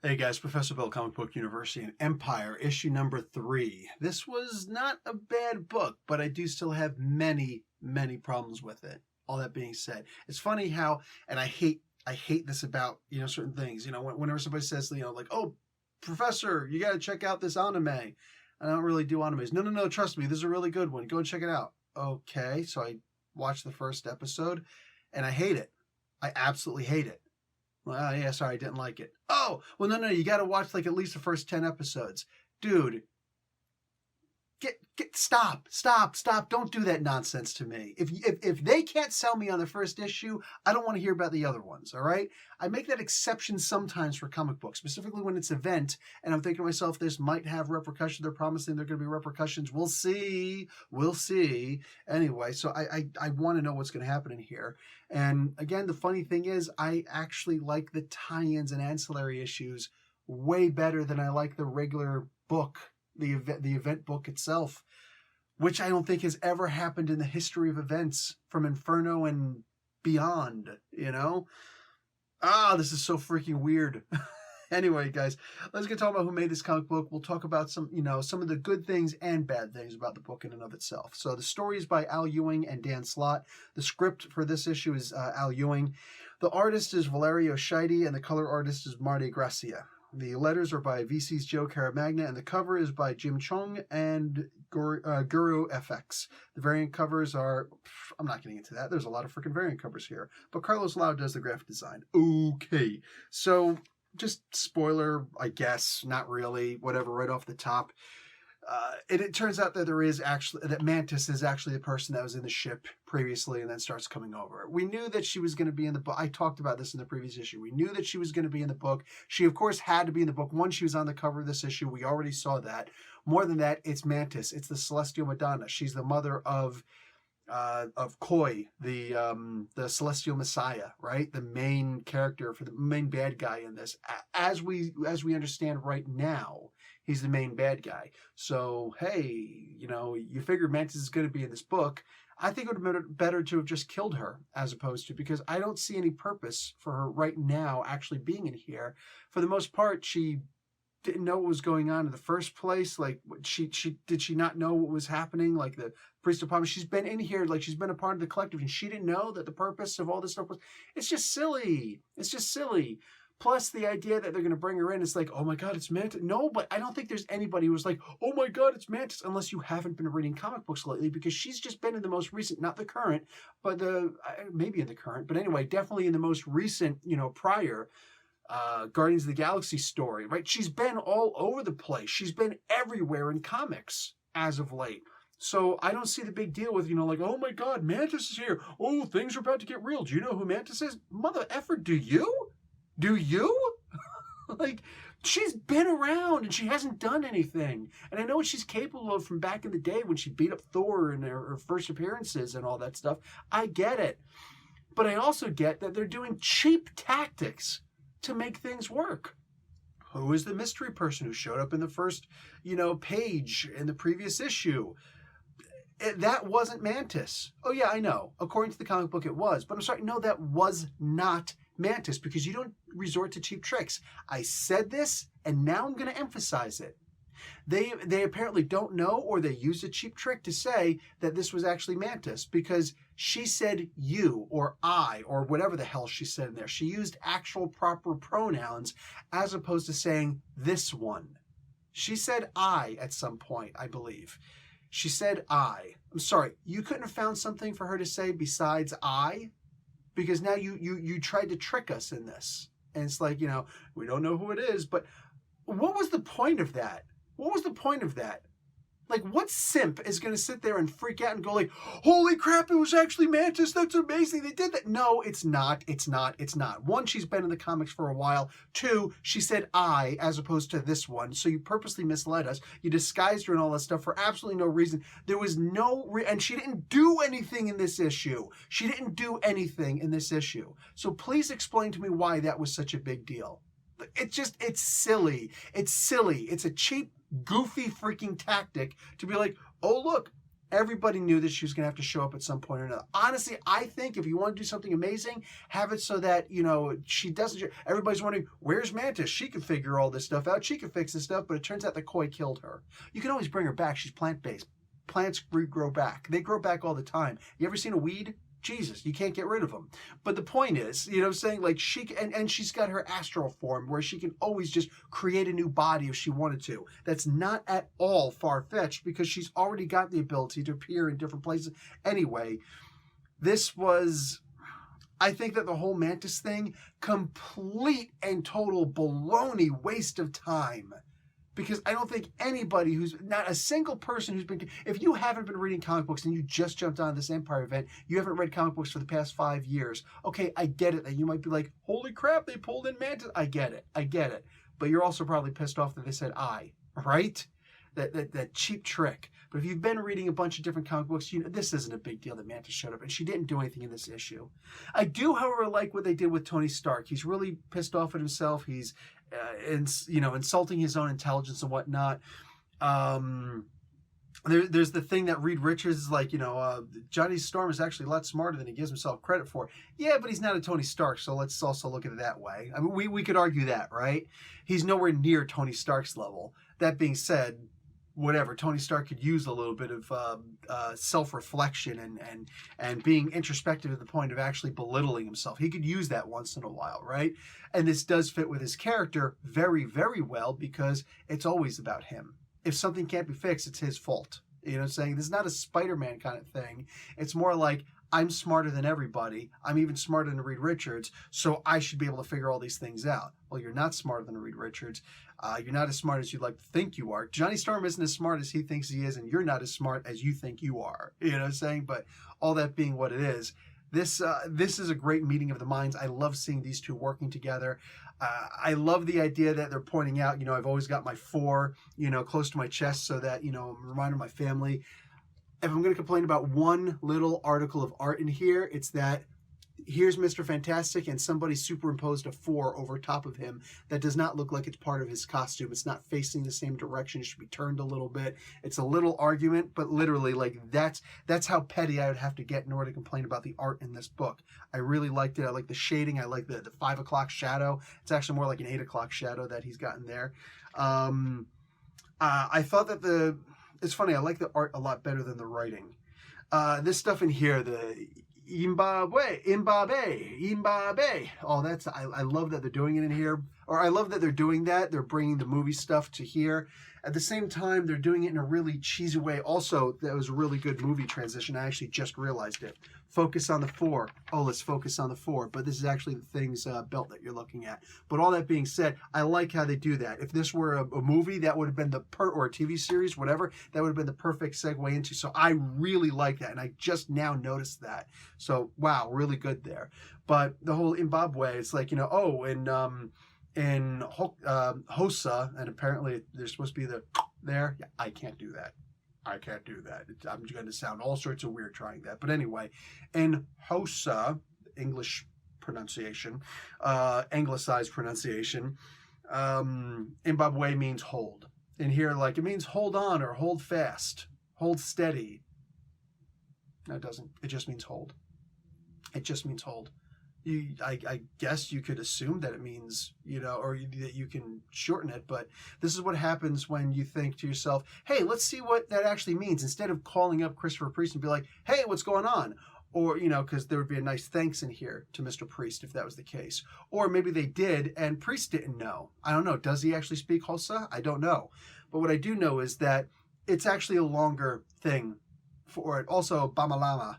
Hey guys, Professor Bill, Comic Book University and Empyre, issue number 3. This was not a bad book, but I do still have many problems with it. All that being said, it's funny how, and I hate this about, certain things. Whenever somebody says, like, oh, Professor, you got to check out this anime. I don't really do animes. No, trust me, this is a really good one. Go and check it out. Okay, so I watched the first episode, and I hate it. I absolutely hate it. Well, yeah, sorry, I didn't like it. Oh, well, no, you got to watch like at least the first 10 episodes. Dude, stop. Don't do that nonsense to me. If they can't sell me on the first issue, I don't want to hear about the other ones, all right? I make that exception sometimes for comic books, specifically when it's event, and I'm thinking to myself, this might have repercussions. They're promising there are going to be repercussions. We'll see. Anyway, so I want to know what's going to happen in here. And again, the funny thing is, I actually like the tie-ins and ancillary issues way better than I like the regular book, the event book itself, which I don't think has ever happened in the history of events from Inferno and beyond, this is so freaking weird. Anyway, guys, let's get talking about who made this comic book. We'll talk about some of the good things and bad things about the book in and of itself. So the story is by Al Ewing and Dan Slott. The script for this issue is Al Ewing. The artist is Valerio Scheide, and the color artist is Marte Gracia. The letters are by VC's Joe Caramagna, and the cover is by Jim Chung and Guru FX. The variant covers are, I'm not getting into that. There's a lot of freaking variant covers here. But Carlos Lau does the graphic design. Okay. So, just spoiler, I guess, not really, whatever, right off the top. And it turns out that that Mantis is actually the person that was in the ship previously and then starts coming over. We knew that she was going to be in the book. I talked about this in the previous issue. We knew that she was going to be in the book. She, of course, had to be in the book. One, she was on the cover of this issue. We already saw that. More than that, it's Mantis. It's the Celestial Madonna. She's the mother of Koi, the Celestial Messiah, right? The main character, for the main bad guy in this. As we understand right now, he's the main bad guy. So, hey, you figure Mantis is going to be in this book. I think it would have been better to have just killed her as opposed to, because I don't see any purpose for her right now actually being in here. For the most part, she didn't know what was going on in the first place. Like, did she not know what was happening? Like the priest department, she's been in here, like she's been a part of the collective, and she didn't know that the purpose of all this stuff was. It's just silly. Plus, the idea that they're going to bring her in is like, oh my God, it's Mantis. No, but I don't think there's anybody who's like, oh my God, it's Mantis, unless you haven't been reading comic books lately, because she's just been in the most recent, not the current, but maybe in the current, but anyway, definitely in the most recent, prior Guardians of the Galaxy story, right? She's been all over the place. She's been everywhere in comics as of late. So I don't see the big deal with, like, oh my God, Mantis is here. Oh, things are about to get real. Do you know who Mantis is? Mother effer, do you? Do you? Like, she's been around and she hasn't done anything. And I know what she's capable of from back in the day when she beat up Thor in her first appearances and all that stuff. I get it. But I also get that they're doing cheap tactics to make things work. Who is the mystery person who showed up in the first, page in the previous issue? That wasn't Mantis. Oh yeah, I know. According to the comic book, it was. But I'm sorry, no, that was not Mantis, because you don't resort to cheap tricks. I said this, and now I'm going to emphasize it. They apparently don't know, or they used a cheap trick to say that this was actually Mantis, because she said you or I or whatever the hell she said in there. She used actual proper pronouns as opposed to saying this one. She said I at some point, I believe. She said I. I'm sorry, you couldn't have found something for her to say besides I? Because now you tried to trick us in this. And it's like, we don't know who it is, but what was the point of that? What was the point of that? Like, what simp is going to sit there and freak out and go like, holy crap, it was actually Mantis. That's amazing. They did that. No, it's not. One, she's been in the comics for a while. Two, she said I as opposed to this one. So you purposely misled us. You disguised her and all that stuff for absolutely no reason. There was and she didn't do anything in this issue. So please explain to me why that was such a big deal. It's silly. It's a cheap, goofy freaking tactic to be like, oh look, Everybody knew that she was going to have to show up at some point or another. Honestly, I think if you want to do something amazing, have it so that, she doesn't... Everybody's wondering, where's Mantis? She can figure all this stuff out. She can fix this stuff, but it turns out that Koi killed her. You can always bring her back. She's plant-based. Plants regrow back. They grow back all the time. You ever seen a weed? Jesus, you can't get rid of them. But the point is, what I'm saying, like and she's got her astral form where she can always just create a new body if she wanted to. That's not at all far-fetched because she's already got the ability to appear in different places. Anyway, this was, I think that the whole Mantis thing, complete and total baloney waste of time. Because I don't think anybody not a single person who's been, if you haven't been reading comic books and you just jumped on this Empyre event, you haven't read comic books for the past 5 years. Okay, I get it. And you might be like, holy crap, they pulled in Mantis. I get it. But you're also probably pissed off that they said right? That cheap trick. But if you've been reading a bunch of different comic books, this isn't a big deal that Mantis showed up, and she didn't do anything in this issue. I do, however, like what they did with Tony Stark. He's really pissed off at himself. He's, insulting his own intelligence and whatnot. There's the thing that Reed Richards is like, Johnny Storm is actually a lot smarter than he gives himself credit for. Yeah, but he's not a Tony Stark, so let's also look at it that way. I mean, we could argue that, right? He's nowhere near Tony Stark's level. That being said, whatever, Tony Stark could use a little bit of self-reflection and being introspective to the point of actually belittling himself. He could use that once in a while, right? And this does fit with his character very, very well because it's always about him. If something can't be fixed, it's his fault. You know what I'm saying? This is not a Spider-Man kind of thing. It's more like, I'm smarter than everybody. I'm even smarter than Reed Richards, so I should be able to figure all these things out. Well, you're not smarter than Reed Richards. You're not as smart as you'd like to think you are. Johnny Storm isn't as smart as he thinks he is, and you're not as smart as you think you are. You know what I'm saying? But all that being what it is, this is a great meeting of the minds. I love seeing these two working together. I love the idea that they're pointing out, I've always got my 4, close to my chest so that, I'm a reminder of my family. If I'm going to complain about one little article of art in here, it's that here's Mr. Fantastic and somebody superimposed a 4 over top of him that does not look like it's part of his costume. It's not facing the same direction. It should be turned a little bit. It's a little argument, but literally, like, that's how petty I would have to get in order to complain about the art in this book. I really liked it. I like the shading. I like the 5 o'clock shadow. It's actually more like an 8 o'clock shadow that he's gotten there. I thought that it's funny, I like the art a lot better than the writing. This stuff in here, the Imbabe. Oh, I love that they're doing it in here. Or I love that they're doing that. They're bringing the movie stuff to here. At the same time, they're doing it in a really cheesy way. Also, that was a really good movie transition. I actually just realized it. Focus on the 4. Oh, let's focus on the 4. But this is actually the Thing's belt that you're looking at. But all that being said, I like how they do that. If this were a movie, that would have been or a TV series, whatever, that would have been the perfect segue into. So I really like that. And I just now noticed that. So, wow, really good there. But the whole Zimbabwe, it's like, in Hosa, and apparently there's supposed to be there. Yeah, I can't do that. I'm going to sound all sorts of weird trying that. But anyway, in Hosa, English pronunciation, anglicized pronunciation, Zimbabwe means hold. In here, like, it means hold on or hold fast, hold steady. No, it doesn't. It just means hold. It just means hold. I guess you could assume that it means, or that you can shorten it, but this is what happens when you think to yourself, hey, let's see what that actually means, instead of calling up Christopher Priest and be like, hey, what's going on? Or, because there would be a nice thanks in here to Mr. Priest if that was the case. Or maybe they did and Priest didn't know. I don't know. Does he actually speak Hosa? I don't know. But what I do know is that it's actually a longer thing for it. Also, Bamalama.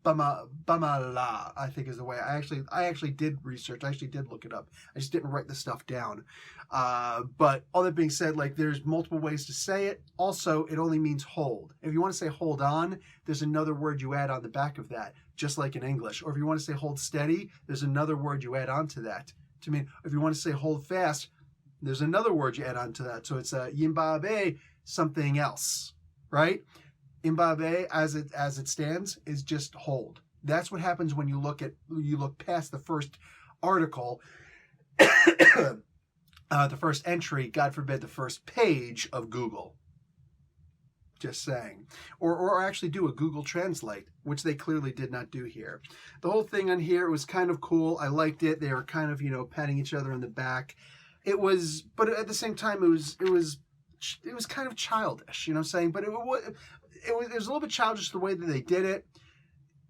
Bamala, I think is the way. I actually did research. I actually did look it up. I just didn't write the stuff down. But all that being said, like, there's multiple ways to say it. Also, it only means hold. If you want to say hold on, there's another word you add on the back of that, just like in English. Or if you want to say hold steady, there's another word you add on to that. To mean, if you want to say hold fast, there's another word you add on to that. So it's Yimbabe something else, right? Zimbabwe, as it stands, is just hold. That's what happens when you look past the first article, the first entry, God forbid, the first page of Google. Just saying. Or actually do a Google Translate, which they clearly did not do here. The whole thing on here was kind of cool. I liked it. They were kind of, patting each other in the back. It was, but at the same time, it was kind of childish, you know what I'm saying? But it was a little bit childish the way that they did it.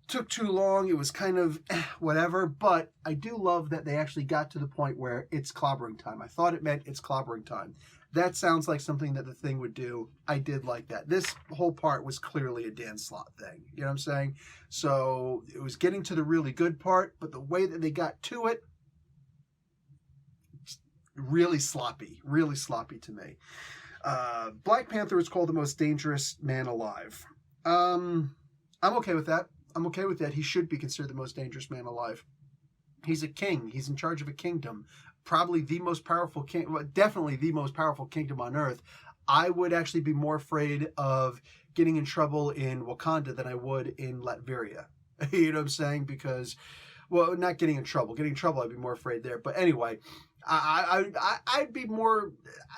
Took too long. It was kind of whatever, but I do love that they actually got to the point where it's clobbering time. I thought it meant it's clobbering time. That sounds like something that the Thing would do. I did like that. This whole part was clearly a Dan Slott thing. You know what I'm saying? So it was getting to the really good part, but the way that they got to it, really sloppy to me. Black Panther is called the most dangerous man alive. I'm okay with that. I'm okay with that. He should be considered the most dangerous man alive. He's a king. He's in charge of a kingdom. Probably the most powerful king, well, definitely the most powerful kingdom on earth. I would actually be more afraid of getting in trouble in Wakanda than I would in Latveria. You know what I'm saying? Because, well, not getting in trouble. Getting in trouble, I'd be more afraid there. But anyway, I'd be more...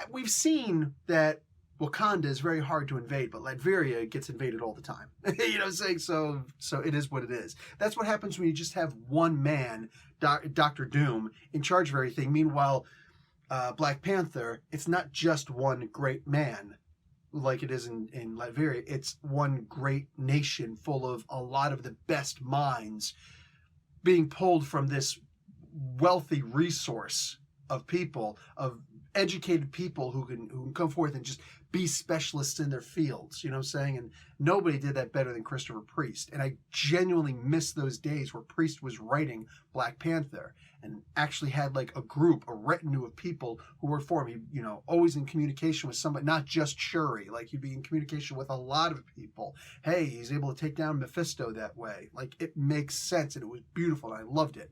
We've seen that Wakanda is very hard to invade, but Latveria gets invaded all the time. You know what I'm saying? So it is what it is. That's what happens when you just have one man, Dr. Doom, in charge of everything. Meanwhile, Black Panther, it's not just one great man like it is in Latveria. It's one great nation full of a lot of the best minds being pulled from this wealthy resource of people, of educated people who can come forth and just be specialists in their fields, you know what I'm saying? And nobody did that better than Christopher Priest. And I genuinely miss those days where Priest was writing Black Panther and actually had like a group, a retinue of people who worked for him. He, always in communication with somebody, not just Shuri. Like, he'd be in communication with a lot of people. Hey, he's able to take down Mephisto that way. Like, it makes sense, and it was beautiful, and I loved it.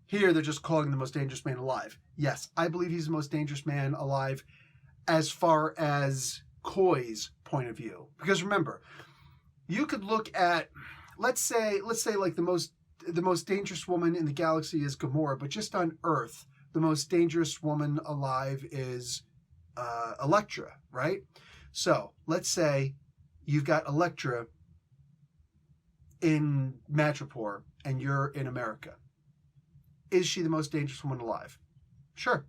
Here, they're just calling him the most dangerous man alive. Yes, I believe he's the most dangerous man alive as far as Koi's point of view. Because remember, you could look at, let's say like the most dangerous woman in the galaxy is Gamora, but just on Earth, the most dangerous woman alive is Elektra, right? So let's say you've got Elektra in Madripoor and you're in America. Is she the most dangerous woman alive? Sure.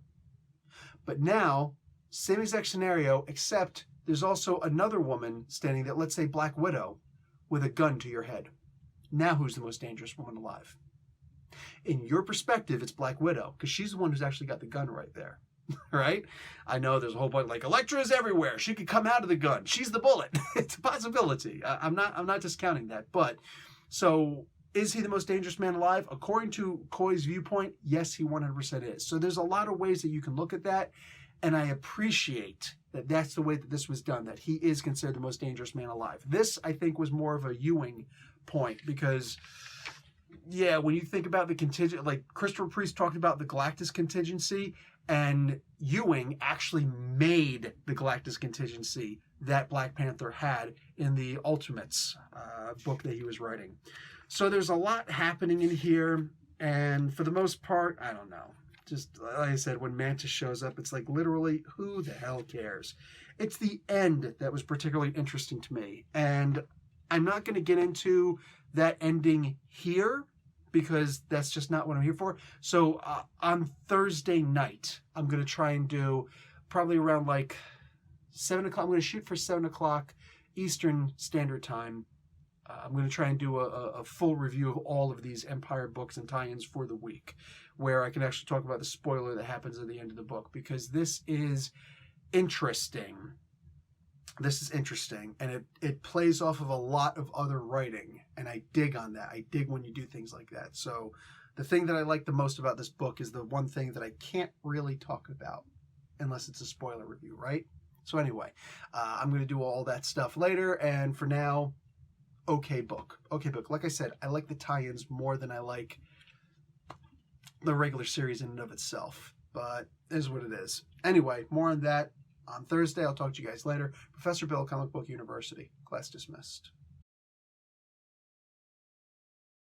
But now, same exact scenario, except there's also another woman standing there, let's say Black Widow, with a gun to your head. Now who's the most dangerous woman alive? In your perspective, it's Black Widow, because she's the one who's actually got the gun right there. Right? I know there's a whole bunch, like, Elektra is everywhere. She could come out of the gun. She's the bullet. It's a possibility. I'm not discounting that. But, so... is he the most dangerous man alive? According to Koi's viewpoint, yes, he 100% is. So there's a lot of ways that you can look at that, and I appreciate that that's the way that this was done, that he is considered the most dangerous man alive. This, I think, was more of a Ewing point, because, yeah, when you think about the contingent, like Christopher Priest talked about the Galactus contingency, and Ewing actually made the Galactus contingency that Black Panther had in the Ultimates book that he was writing. So there's a lot happening in here, and for the most part, I don't know. Just like I said, when Mantis shows up, it's like literally, who the hell cares? It's the end that was particularly interesting to me, and I'm not going to get into that ending here because that's just not what I'm here for. So on Thursday night, I'm going to try and do probably around like 7 o'clock. I'm going to shoot for 7 o'clock Eastern Standard Time. I'm going to try and do a full review of all of these Empyre books and tie-ins for the week, where I can actually talk about the spoiler that happens at the end of the book, because this is interesting. This is interesting, and it plays off of a lot of other writing, and I dig on that. I dig when you do things like that. So the thing that I like the most about this book is the one thing that I can't really talk about unless it's a spoiler review, right? So anyway, I'm going to do all that stuff later, and for now... okay book. Like I said, I like the tie-ins more than I like the regular series in and of itself. But it is what it is. Anyway, more on that on Thursday. I'll talk to you guys later. Professor Bill, Comic Book University. Class dismissed.